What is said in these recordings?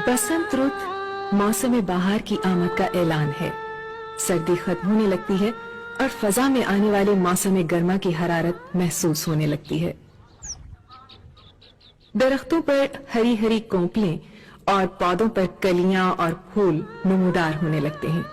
बसंत रुत मौसम बहार की आमद का ऐलान है। सर्दी खत्म होने लगती है और फजा में आने वाले मौसम गर्मा की हरारत महसूस होने लगती है। दरख्तों पर हरी हरी कोंपलें और पौधों पर कलियां और फूल नमूदार होने लगते हैं।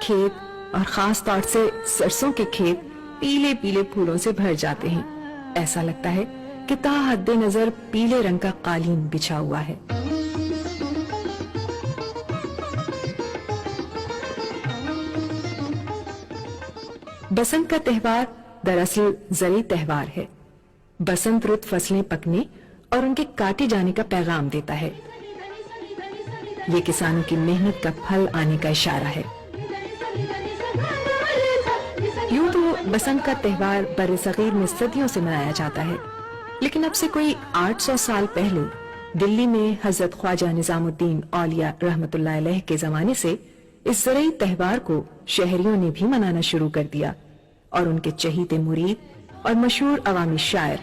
खेत और खास तौर से सरसों के खेत पीले पीले फूलों से भर जाते हैं। ऐसा लगता है कि ताहद्दे नजर पीले रंग का कालीन बिछा हुआ है। बसंत का त्योहार दरअसल ज़री त्योहार है। बसंत रुत फसलें पकने और उनके काटे जाने का पैगाम देता है। ये किसानों की मेहनत का फल आने का इशारा है। यूं तो बसंत का त्योहार बर्र-ए-सगीर में सदियों से मनाया जाता है, लेकिन अब से कोई 800 साल पहले दिल्ली में हजरत ख्वाजा निजामुद्दीन औलिया रहमतुल्लाह अलैह के जमाने से इस ज़रई त्योहार को शहरियों ने भी मनाना शुरू कर दिया और उनके चहीते मुरीद और मशहूर अवामी शायर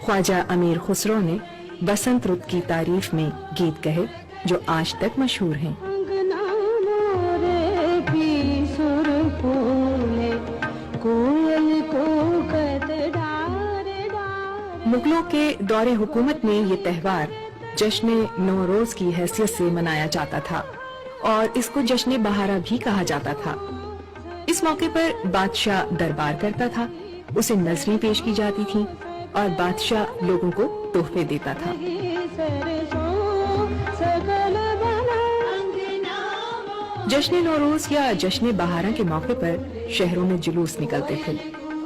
ख्वाजा अमीर खुसरो ने बसंत रुत की तारीफ में गीत कहे जो आज तक मशहूर हैं। मुगलों के दौरे हुकूमत में ये त्योहार जश्न नौरोज की हैसियत से मनाया जाता था और इसको जश्न बहारा भी कहा जाता था। इस मौके पर बादशाह दरबार करता था, उसे नज़रें पेश की जाती थीं और बादशाह लोगों को तोहफे देता था। जश्न नौरोज या जश्न बहारा के मौके पर शहरों में जुलूस निकलते थे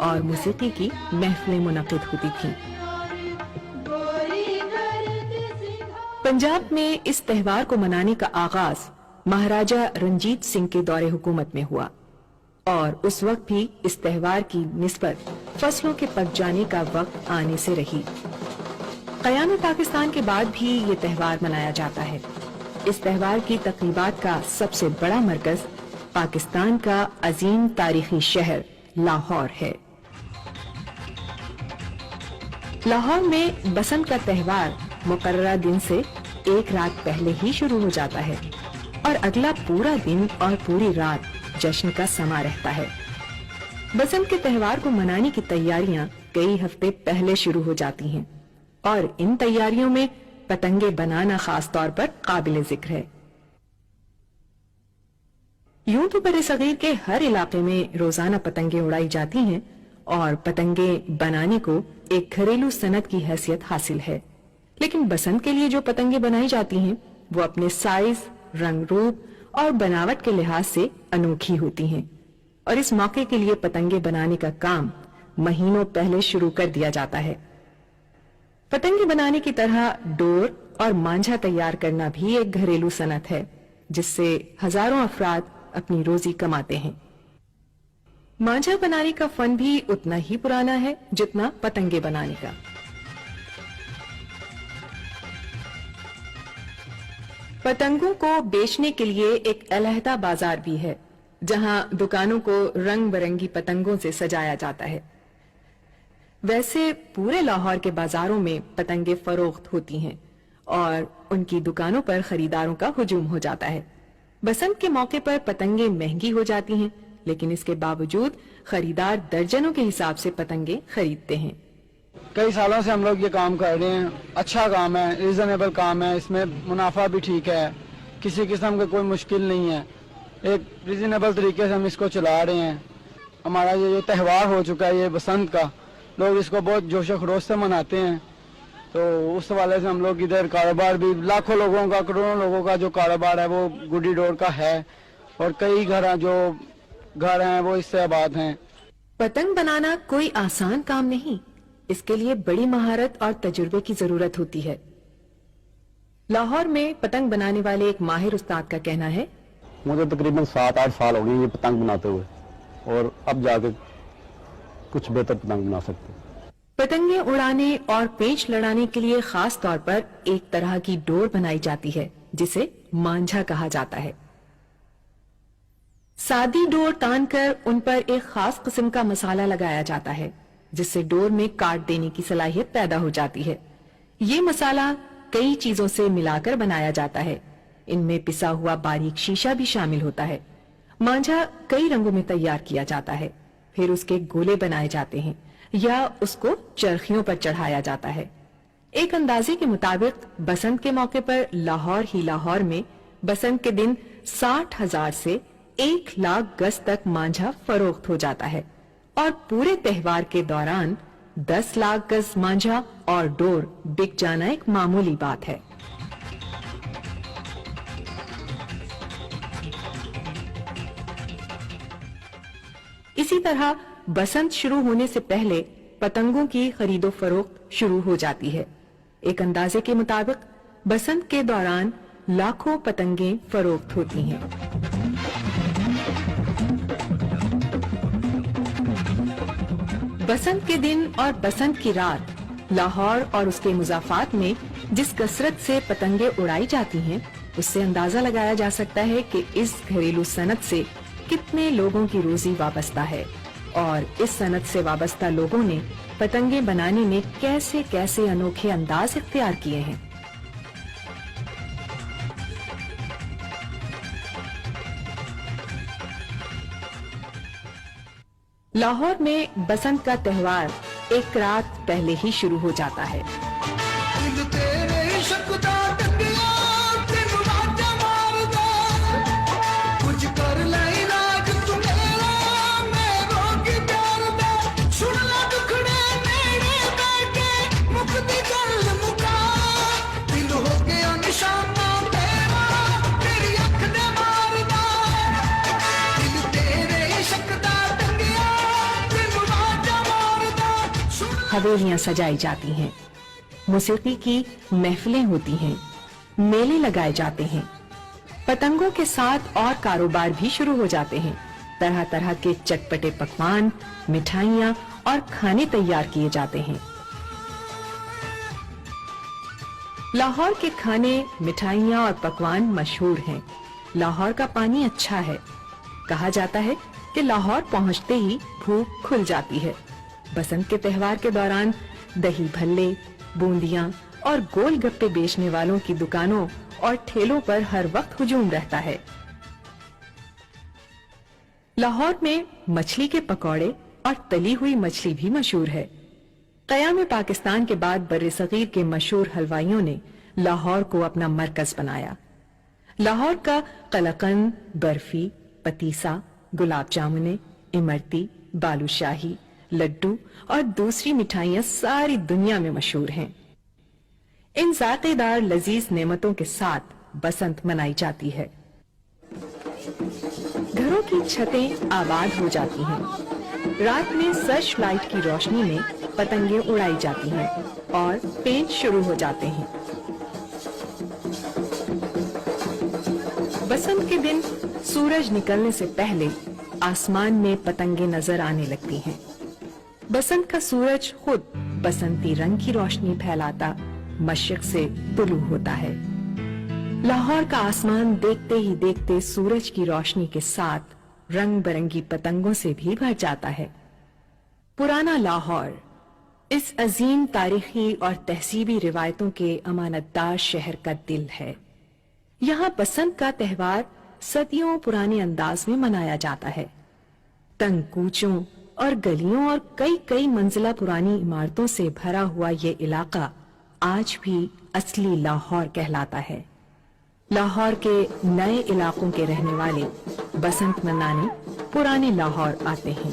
और मौसीकी की महफिलें मुनक़िद होती थीं। पंजाब में इस त्योहार को मनाने का आगाज महाराजा रंजीत सिंह के दौरे हुकूमत में हुआ और उस वक्त भी इस त्योहार की निस्बत फसलों के पक जाने का वक्त आने से रही। क़याम पाकिस्तान के बाद भी ये त्योहार मनाया जाता है। इस त्योहार की तक़रीबात का सबसे बड़ा मरकज पाकिस्तान का अजीम तारीखी शहर लाहौर है। लाहौर में बसंत का त्योहार मुकर्ररा दिन से एक रात पहले ही शुरू हो जाता है और अगला पूरा दिन और पूरी रात जश्न का समा रहता है। बसंत के त्योहार को मनाने की तैयारियां कई हफ्ते पहले शुरू हो जाती हैं और इन तैयारियों में पतंगे बनाना खास तौर पर काबिल जिक्र है। यूं तो बर्र-ए-सगीर के हर इलाके में रोजाना पतंगे उड़ाई जाती हैं और पतंगे बनाने को एक घरेलू सनत की हैसियत हासिल है, लेकिन बसंत के लिए जो पतंगे बनाई जाती हैं वो अपने साइज, रंग रूप और बनावट के लिहाज से अनोखी होती हैं और इस मौके के लिए पतंगे बनाने का काम महीनों पहले शुरू कर दिया जाता है। पतंगे बनाने की तरह डोर और मांझा तैयार करना भी एक घरेलू सनत है जिससे हजारों अफराद अपनी रोजी कमाते हैं। मांझा बनाने का फन भी उतना ही पुराना है जितना पतंगे बनाने का। पतंगों को बेचने के लिए एक अलहदा बाजार भी है जहां दुकानों को रंग बिरंगी पतंगों से सजाया जाता है। वैसे पूरे लाहौर के बाजारों में पतंगे फरोख्त होती हैं और उनकी दुकानों पर खरीदारों का हुजूम हो जाता है। बसंत के मौके पर पतंगे महंगी हो जाती हैं, लेकिन इसके बावजूद खरीदार दर्जनों के हिसाब से पतंगे खरीदते हैं। कई सालों से हम लोग ये काम कर रहे हैं। अच्छा काम है, रीजनेबल काम है, इसमें मुनाफा भी ठीक है, किसी किस्म का कोई मुश्किल नहीं है। एक रीजनेबल तरीके से हम इसको चला रहे हैं। हमारा ये जो त्यौहार हो चुका है ये बसंत का, लोग इसको बहुत जोश व खरोश से मनाते हैं। तो उस हवाले से हम लोग इधर कारोबार भी, लाखों लोगों का, करोड़ों लोगों का जो कारोबार है वो गुड्डी डोर का है, और कई घर हैं वो इससे आबाद हैं। पतंग बनाना कोई आसान काम नहीं, इसके लिए बड़ी महारत और तजुर्बे की जरूरत होती है। लाहौर में पतंग बनाने वाले एक माहिर उस्ताद का कहना है, मुझे तकरीबन 7-8 साल हो गए ये पतंग बनाते हुए, और अब जाके कुछ बेहतर पतंग बना सकते हैं। पतंगे उड़ाने और पेंच लड़ाने के लिए खास तौर पर एक तरह की डोर बनाई जाती है जिसे मांझा कहा जाता है। सादी डोर तानकर उन पर एक खास किस्म का मसाला लगाया जाता है जिससे डोर में काट देने की सलाहियत पैदा हो जाती है। ये मसाला कई चीजों से मिलाकर बनाया जाता है, इनमें पिसा हुआ बारीक शीशा भी शामिल होता है। मांझा कई रंगों में तैयार किया जाता है, फिर उसके गोले बनाए जाते हैं या उसको चरखियों पर चढ़ाया जाता है। एक अंदाजे के मुताबिक बसंत के मौके पर लाहौर ही लाहौर में बसंत के दिन 60,000 से 1,00,000 गज तक मांझा फरोख्त हो जाता है, और पूरे त्यौहार के दौरान 10 लाख गज मांझा और डोर बिक जाना एक मामूली बात है। इसी तरह बसंत शुरू होने से पहले पतंगों की खरीदो फरोख्त शुरू हो जाती है। एक अंदाजे के मुताबिक बसंत के दौरान लाखों पतंगें फरोख्त होती हैं। बसंत के दिन और बसंत की रात लाहौर और उसके मुज़ाफ़ात में जिस कसरत से पतंगे उड़ाई जाती हैं, उससे अंदाजा लगाया जा सकता है कि इस घरेलू सनत से कितने लोगों की रोजी वाबस्ता है, और इस सनत से वाबस्ता लोगों ने पतंगे बनाने में कैसे कैसे अनोखे अंदाज इख्तियार किए हैं। लाहौर में बसंत का त्यौहार एक रात पहले ही शुरू हो जाता है। हवेलियां सजाई जाती हैं, मौसीकी की महफिलें होती हैं, मेले लगाए जाते हैं, पतंगों के साथ और कारोबार भी शुरू हो जाते हैं। तरह तरह के चटपटे पकवान, मिठाइयाँ और खाने तैयार किए जाते हैं। लाहौर के खाने, मिठाइयाँ और पकवान मशहूर हैं। लाहौर का पानी अच्छा है। कहा जाता है कि लाहौर पहुँचते ही भूख खुल जाती है। बसंत के त्यौहार के दौरान दही भल्ले, बूंदियां और गोलगप्पे बेचने वालों की दुकानों और ठेलों पर हर वक्त हुजूम रहता है। लाहौर में मछली के पकौड़े और तली हुई मछली भी मशहूर है। क़याम पाकिस्तान के बाद बर्र-ए-सग़ीर के मशहूर हलवाइयों ने लाहौर को अपना मरकज बनाया। लाहौर का कलाकंद, बर्फी, पतीसा, गुलाब जामुने, इमरती, बालूशाही, लड्डू और दूसरी मिठाइयाँ सारी दुनिया में मशहूर हैं। इन जायकेदार लजीज नेमतों के साथ बसंत मनाई जाती है। घरों की छतें आबाद हो जाती हैं। रात में सर्च लाइट की रोशनी में पतंगे उड़ाई जाती हैं और पेंच शुरू हो जाते हैं। बसंत के दिन सूरज निकलने से पहले आसमान में पतंगे नजर आने लगती हैं। बसंत का सूरज खुद बसंती रंग की रोशनी फैलाता मशरिक से तुलू होता है। लाहौर का आसमान देखते ही देखते सूरज की रोशनी के साथ रंग बिरंगी पतंगों से भी भर जाता है। पुराना लाहौर इस अजीम तारीखी और तहजीबी रिवायतों के अमानतदार शहर का दिल है। यहाँ बसंत का त्यौहार सदियों पुराने अंदाज में मनाया जाता है। तंग कूचों और गलियों और कई कई मंजिला पुरानी इमारतों से भरा हुआ ये इलाका आज भी असली लाहौर कहलाता है। लाहौर के नए इलाकों के रहने वाले बसंत मनाने पुराने लाहौर आते हैं।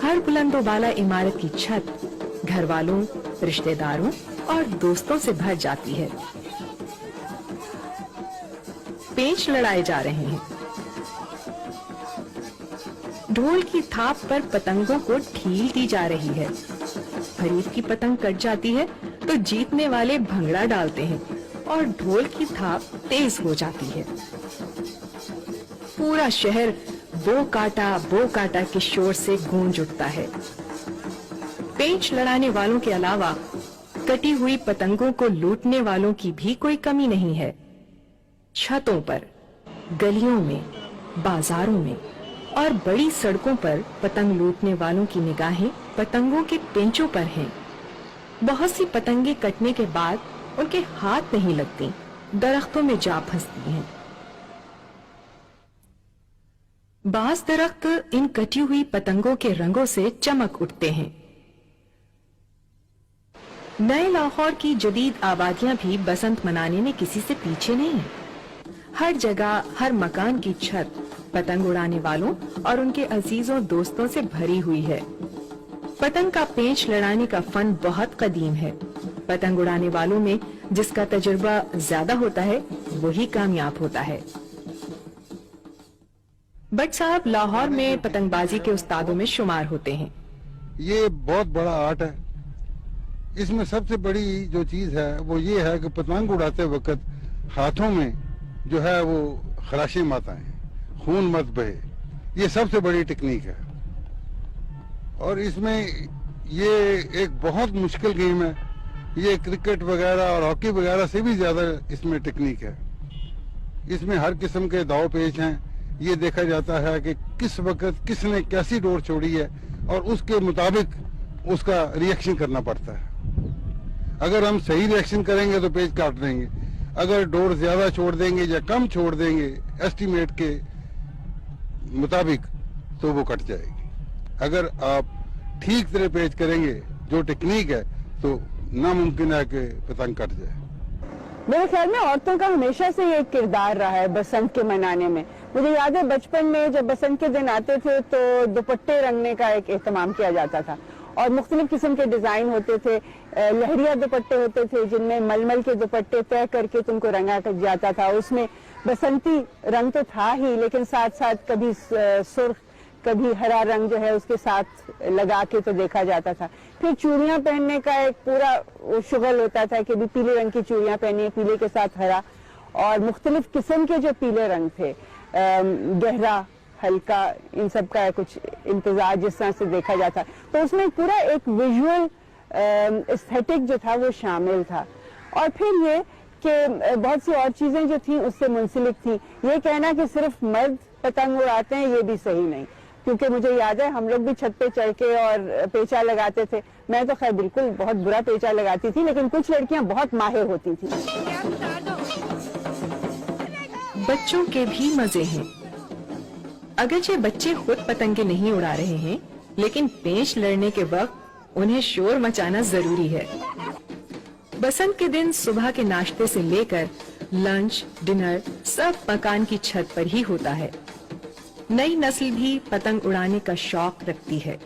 हर बुलंदोबाला इमारत की छत घर वालों, रिश्तेदारों और दोस्तों से भर जाती है। पेंच लड़ाए जा रहे हैं। ढोल की थाप पर पतंगों को ढील दी जा रही है। हरीफ की पतंग कट जाती है तो जीतने वाले भंगड़ा डालते हैं और ढोल की थाप तेज हो जाती है। पूरा शहर बो काटा के शोर से गूंज उठता है। पेंच लड़ाने वालों के अलावा कटी हुई पतंगों को लूटने वालों की भी कोई कमी नहीं है। छतों पर, गलियों में, बाजारों में और बड़ी सड़कों पर पतंग लूटने वालों की निगाहें पतंगों के पेंचों पर हैं। बहुत सी पतंगे कटने के बाद उनके हाथ नहीं लगती, दरख्तों में जा फंसती हैं। बाज दरख्त इन कटी हुई पतंगों के रंगों से चमक उठते हैं। नए लाहौर की जदीद आबादियां भी बसंत मनाने में किसी से पीछे नहीं है। हर जगह, हर मकान की छत पतंग उड़ाने वालों और उनके अजीजों दोस्तों से भरी हुई है। पतंग का पेंच लड़ाने का फन बहुत कदीम है। पतंग उड़ाने वालों में जिसका तजुर्बा ज्यादा होता है वही कामयाब होता है। बट साहब लाहौर में पतंगबाजी के उस्तादों में शुमार होते हैं। ये बहुत बड़ा आर्ट है। इसमें सबसे बड़ी जो चीज है वो ये है कि पतंग उड़ाते वक्त हाथों में जो है वो खराशें मत आए, खून मत बहे। ये सबसे बड़ी टेक्निक है और इसमें ये एक बहुत मुश्किल गेम है। ये क्रिकेट वगैरह और हॉकी वगैरह से भी ज्यादा इसमें टेक्निक है। इसमें हर किस्म के दाव पेच हैं। ये देखा जाता है कि किस वक्त किसने कैसी डोर छोड़ी है और उसके मुताबिक उसका रिएक्शन करना पड़ता है। अगर हम सही रिएक्शन करेंगे तो पेज काट देंगे, अगर डोर ज्यादा छोड़ देंगे या कम छोड़ देंगे एस्टिमेट के मुताबिक तो वो कट जाएगी। अगर आप ठीक तरह पेज करेंगे जो टेक्निक है तो नामुमकिन है कि पतंग कट जाए। मेरे ख्याल में औरतों का हमेशा से ये किरदार रहा है बसंत के मनाने में। मुझे याद है बचपन में जब बसंत के दिन आते थे तो दुपट्टे रंगने का एक एहतमाम किया जाता था और मुख्तलिफ किस्म के डिजाइन होते थे। लहरिया दुपट्टे होते थे जिनमें मलमल के दुपट्टे तय करके तुमको रंगा जाता था। उसमें बसंती रंग तो था ही, लेकिन साथ साथ कभी सुर्ख कभी हरा रंग जो है उसके साथ लगा के तो देखा जाता था। फिर चूड़ियां पहनने का एक पूरा शुगल होता था कि भी पीले रंग की चूड़ियां पहनी, पीले के साथ हरा, और मुख्तलिफ किस्म के जो पीले रंग थे, गहरा, हल्का, इन सब का कुछ इंतजार जिस तरह से देखा जाता। तो उसमें पूरा एक विजुअल एस्थेटिक जो था वो शामिल था। और फिर ये कि बहुत सी और चीजें जो थी उससे मुंसलिक थी। ये कहना कि सिर्फ मर्द पतंग उड़ाते हैं ये भी सही नहीं, क्योंकि मुझे याद है हम लोग भी छत पे चढ़ के और पेचा लगाते थे। मैं तो खैर बिल्कुल बहुत बुरा पेचा लगाती थी, लेकिन कुछ लड़कियां बहुत माहिर होती थी। बच्चों के भी मजे हैं। अगरचे बच्चे खुद पतंगे नहीं उड़ा रहे हैं, लेकिन पेंच लड़ने के वक्त उन्हें शोर मचाना जरूरी है। बसंत के दिन सुबह के नाश्ते से लेकर लंच, डिनर सब मकान की छत पर ही होता है। नई नस्ल भी पतंग उड़ाने का शौक रखती है।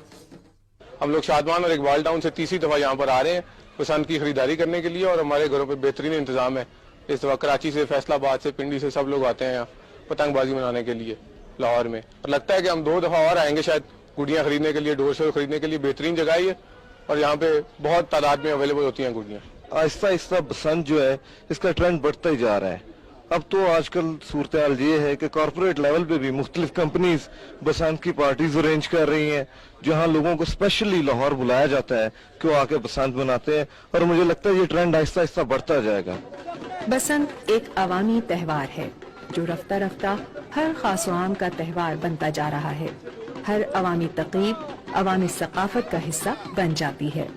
हम लोग शादमान और इकबाल टाउन से तीसरी दफा यहाँ पर आ रहे हैं बसंत की खरीदारी करने के लिए, और हमारे घरों पे बेहतरीन इंतजाम है। इस दफा कराची से, फैसलाबाद से, पिंडी से सब लोग आते हैं यहाँ पतंगबाजी मनाने के लिए लाहौर में। और लगता है कि हम 2 दफा और आएंगे शायद गुड़ियाँ खरीदने के लिए, डोर शोर खरीदने के लिए। बेहतरीन जगह ही है और यहाँ पे बहुत तादाद में अवेलेबल होती हैं गुड़ियाँ। आहिस्ता आहिस्ता बसंत जो है इसका ट्रेंड बढ़ता ही जा रहा है। अब तो आजकल सूरत हाल ये है कि कॉर्पोरेट लेवल पे भी मुख्तलिफ कंपनीज बसंत की पार्टीज अरेंज कर रही हैं, जहां लोगों को स्पेशली लाहौर बुलाया जाता है कि वो आके बसंत मनाते हैं, और मुझे लगता है ये ट्रेंड आहिस्ता आहिस्ता बढ़ता जाएगा। बसंत एक अवामी त्योहार है जो रफ्ता रफ्ता हर खास आम का त्योहार बनता जा रहा है। हर अवामी तक़रीब अवामी सकाफत का हिस्सा बन जाती है।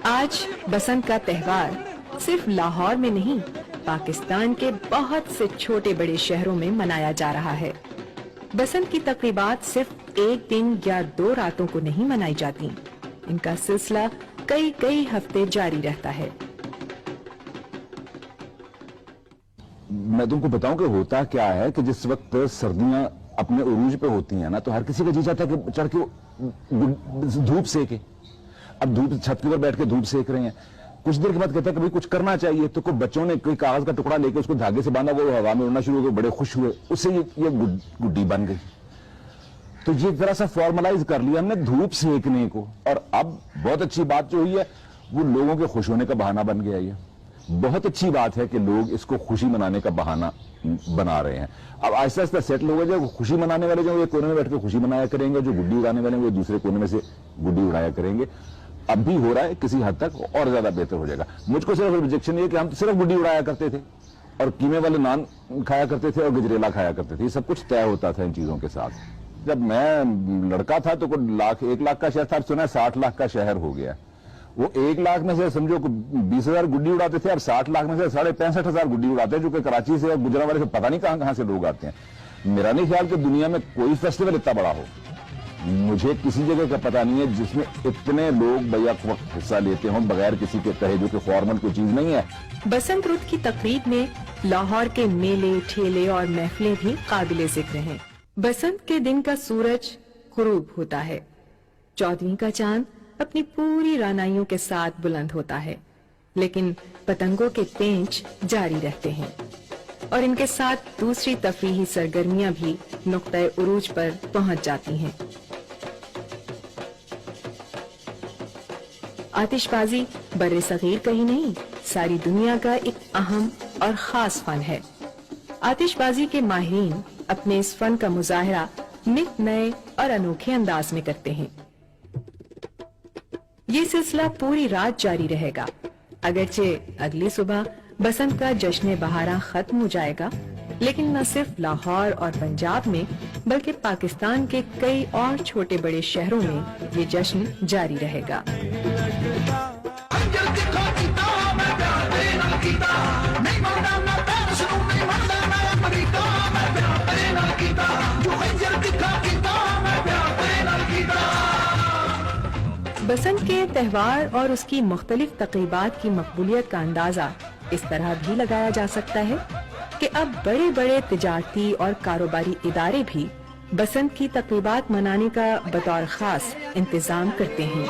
आज बसंत का त्योहार सिर्फ लाहौर में नहीं, पाकिस्तान के बहुत से छोटे बड़े शहरों में मनाया जा रहा है। बसंत की तकरीबात सिर्फ एक दिन या 2 रातों को नहीं मनाई जाती, इनका सिलसिला कई हफ्ते जारी रहता है। मैं तुमको बताऊं कि होता क्या है कि जिस वक्त सर्दियां अपने उरूज पे होती हैं ना, तो हर किसी का जी चाहता है कि चढ़ के धूप सेके। अब धूप छत के ऊपर बैठ के धूप सेक रहे हैं, कुछ देर के बाद कहता है कभी कुछ करना चाहिए, तो कोई बच्चों ने कोई कागज का टुकड़ा लेके उसको धागे से बांधा, वो हवा में उड़ना शुरू हो गए, बड़े खुश हुए, उससे ये गुड्डी बन गई। तो ये जरा सा फॉर्मलाइज कर लिया हमने धूप सेकने को, और अब बहुत अच्छी बात जो हुई है वो लोगों के खुश होने का बहाना बन गया। ये बहुत अच्छी बात है कि लोग इसको खुशी मनाने का बहाना बना रहे हैं। अब आहिस्ता आहिस्ता सेटल हो गया, जो खुशी मनाने वाले जो ये कोने में बैठ के खुशी मनाया करेंगे, जो गुड्डी उड़ाने वाले वो दूसरे कोने में से गुड्डी उड़ाया करेंगे। अब भी हो रहा है, किसी हद तक और ज्यादा बेहतर हो जाएगा। मुझको सिर्फ रिजेक्शन ये कि हम तो सिर्फ गुड्डी उड़ाया करते थे और कीमे वाले नान खाया करते थे और गजरेला खाया करते थे, ये सब कुछ तय होता था इन चीजों के साथ। जब मैं लड़का था तो 1 लाख का शहर था, सुना है 60 लाख का शहर हो गया। वो 1 लाख में से समझो 20,000 गुड्डी उड़ाते थे, अब 60 लाख में से 65,500 गुड्डी उड़ाते हैं, जो कि कराची से और गुजरांवाले से पता नहीं कहां से लोग आते हैं। मेरा नहीं ख्याल कि दुनिया में कोई फेस्टिवल इतना बड़ा हो, मुझे किसी जगह का पता नहीं है जिसमें इतने लोग बैक वक्त हिस्सा लेते हों बगैर किसी के कहे, जो कि फॉर्मल कोई चीज नहीं है। बसंत रुत की तकरीब में लाहौर के मेले, ठेले और महफिलें भी काबिले जिक्र हैं। बसंत के दिन का सूरज गुरूब होता है, 14वीं का चांद अपनी पूरी रानाइयों के साथ बुलंद होता है, लेकिन पतंगों के पेंच जारी रहते हैं और इनके साथ दूसरी तफरीही सरगर्मियां भी नुक्ते उरूज पर पहुंच जाती हैं। आतिशबाजी बर्रे सगीर का ही नहीं, सारी दुनिया का एक अहम और खास फन है। आतिशबाजी के माहिरीन अपने इस फन का मुजाहरा नित नए और अनोखे अंदाज में करते हैं। ये सिलसिला पूरी रात जारी रहेगा। अगरचे अगली सुबह बसंत का जश्न बहारा खत्म हो जाएगा, लेकिन न सिर्फ लाहौर और पंजाब में बल्कि पाकिस्तान के कई और छोटे बड़े शहरों में ये जश्न जारी रहेगा। बसंत के त्यौहार और उसकी मुख्तलिफ तक़रीबात की मकबूलियत का अंदाजा इस तरह भी लगाया जा सकता है कि अब बड़े बड़े तिजारती और कारोबारी इदारे भी बसंत की तक़रीबात मनाने का बतौर खास इंतजाम करते हैं।